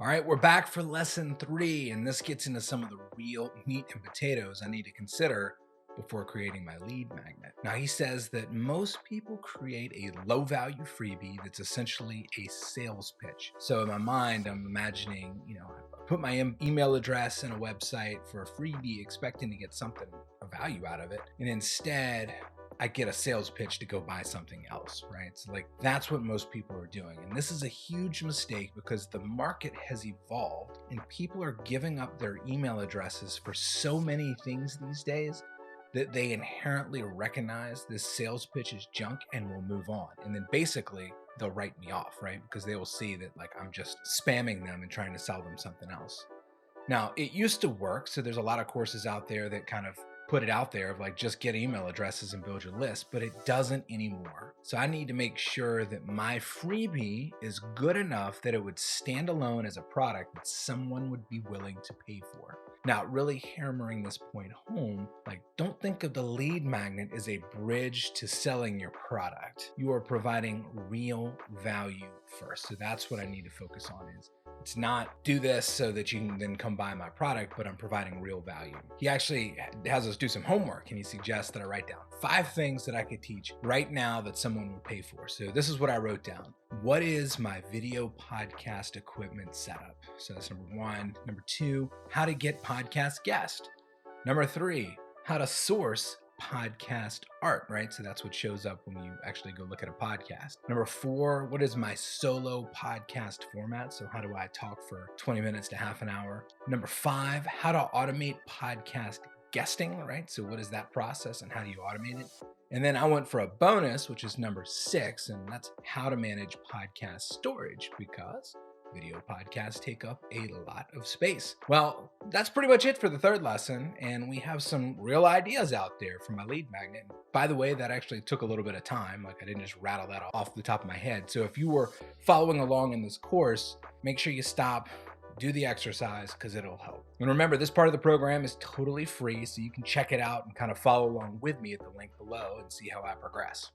All right, we're back for lesson 3, and this gets into some of the real meat and potatoes I need to consider before creating my lead magnet. Now, he says that most people create a low value freebie that's essentially a sales pitch. So, in my mind, I'm imagining, I put my email address in a website for a freebie, expecting to get something of value out of it. And instead, I get a sales pitch to go buy something else, right? So, like, that's what most people are doing. And this is a huge mistake because the market has evolved and people are giving up their email addresses for so many things these days that they inherently recognize this sales pitch is junk and will move on. And then basically, they'll write me off, right? Because they will see that, like, I'm just spamming them and trying to sell them something else. Now, it used to work. So there's a lot of courses out there that kind of put it out there of like just get email addresses and build your list, but it doesn't anymore. So I need to make sure that my freebie is good enough that it would stand alone as a product that someone would be willing to pay for. Now, really hammering this point home, like, don't think of the lead magnet as a bridge to selling your product. You are providing real value first. So that's what I need to focus on is it's not do this so that you can then come buy my product, but I'm providing real value. He actually has us do some homework and he suggests that I write down 5 things that I could teach right now that someone would pay for. So this is what I wrote down. What is my video podcast equipment setup? So that's number 1. Number 2, how to get podcast guests. Number 3, how to source podcast art, right? So that's what shows up when you actually go look at a podcast. Number 4, what is my solo podcast format? So how do I talk for 20 minutes to half an hour? Number 5, how to automate podcast guesting, right? So what is that process and how do you automate it? And then I went for a bonus, which is number 6, and that's how to manage podcast storage because video podcasts take up a lot of space. Well, that's pretty much it for the 3rd lesson, and we have some real ideas out there for my lead magnet. By the way, that actually took a little bit of time. Like, I didn't just rattle that off the top of my head. So if you were following along in this course, make sure you stop, do the exercise, because it'll help. And remember, this part of the program is totally free, so you can check it out and kind of follow along with me at the link below and see how I progress.